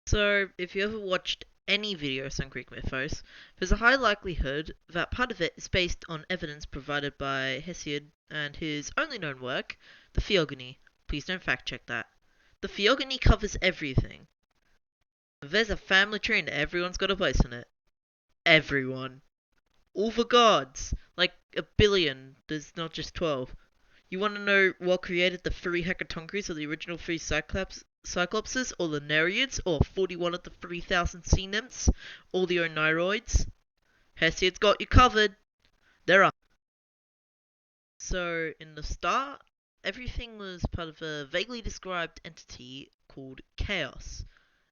So, if you ever watched any videos on Greek mythos, there's a high likelihood that part of it is based on evidence provided by Hesiod and his only known work, the Theogony. Please don't fact check that. The Theogony covers everything. There's a family tree and everyone's got a place in it. Everyone. All the gods. Like a billion. There's not just 12. You want to know what created the three hecatonkries or the original three cyclopses, or the Nereids, or 41 of the 3,000 sea nymphs, or the Oneiroids? Hesiod's got you covered. There are. So, in the start, everything was part of a vaguely described entity called Chaos.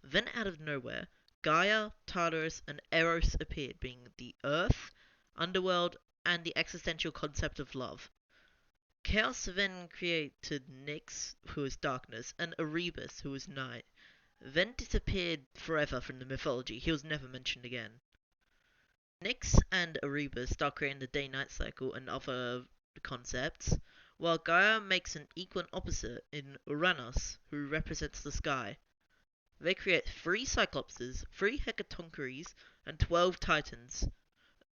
Then, out of nowhere, Gaia, Tartarus, and Eros appeared, being the Earth, Underworld, and the existential concept of love. Chaos then created Nyx, who was darkness, and Erebus, who was night, then disappeared forever from the mythology. He was never mentioned again. Nyx and Erebus start creating the day-night cycle and other concepts, while Gaia makes an equal and opposite in Uranus, who represents the sky. They create 3 Cyclopses, 3 Hecatonkries, and 12 Titans.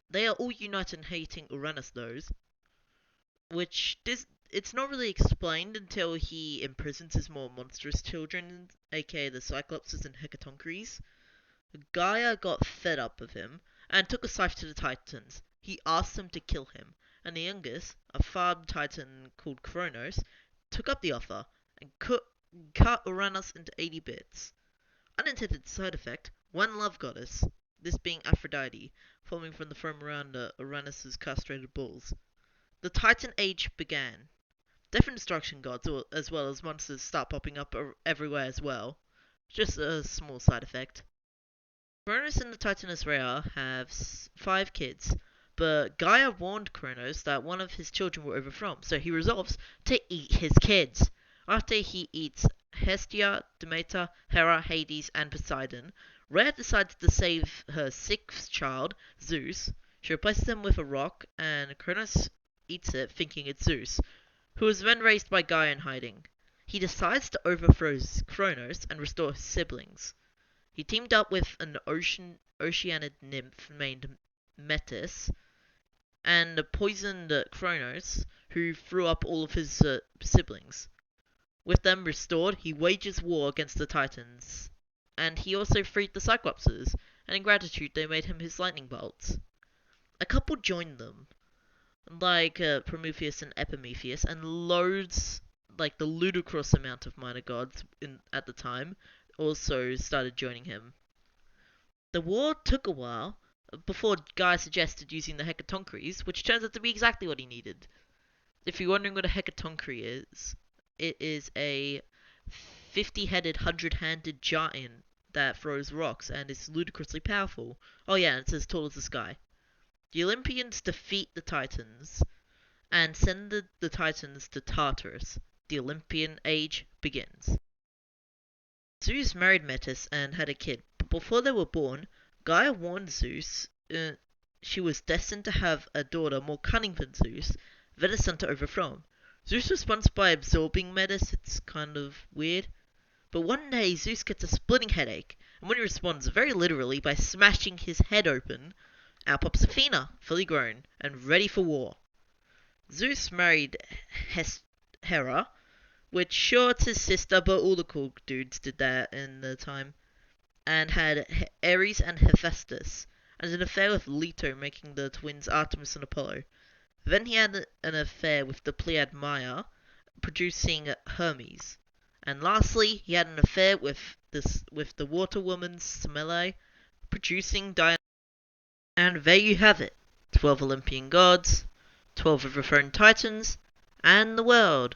They are all united in hating Uranus, though, which it's not really explained until he imprisons his more monstrous children, aka the Cyclopses and Hecatonkries. Gaia got fed up with him and took a scythe to the Titans. He asked them to kill him, and the youngest, a farm titan called Kronos, took up the offer and cut Uranus into 80 bits. Unintended side effect: one love goddess, this being Aphrodite, forming from the foam around Uranus's castrated bulls. The Titan Age began. Death and destruction gods, as well as monsters, start popping up everywhere as well. Just a small side effect. Kronos and the Titaness Rhea have 5 kids, but Gaia warned Kronos that one of his children will overthrow him, so he resolves to eat his kids. After he eats Hestia, Demeter, Hera, Hades, and Poseidon, Rhea decides to save her 6th child, Zeus. She replaces him with a rock, and Kronos eats it, thinking it's Zeus, who is then raised by Gaia in hiding. He decides to overthrow Kronos and restore his siblings. He teamed up with an oceanid nymph named Metis and poisoned Kronos, who threw up all of his siblings. With them restored, he wages war against the Titans, and he also freed the Cyclopses, and in gratitude they made him his lightning bolts. A couple joined them, like Prometheus and Epimetheus, and loads, like the ludicrous amount of minor gods at the time, also started joining him. The war took a while before Guy suggested using the Hecatonkries, which turns out to be exactly what he needed. If you're wondering what a Hecatonkry is, it is a 50-headed, 100-handed giant that throws rocks and is ludicrously powerful. Oh yeah, and it's as tall as the sky. The Olympians defeat the Titans and send the Titans to Tartarus. The Olympian age begins. Zeus married Metis and had a kid, but before they were born, Gaia warned Zeus she was destined to have a daughter more cunning than Zeus, then a son to overthrow him. Zeus responds by absorbing Metis. It's kind of weird. But one day Zeus gets a splitting headache, and when he responds very literally by smashing his head open, out pops Athena, fully grown and ready for war. Zeus married Hera, which sure it's his sister, but all the cool dudes did that in the time, and had Ares and Hephaestus, and an affair with Leto, making the twins Artemis and Apollo. Then he had an affair with the Pleiad Maya, producing Hermes. And lastly, he had an affair with the water woman Semele, producing Diana. And there you have it. 12 Olympian gods, 12 overthrown titans, and the world.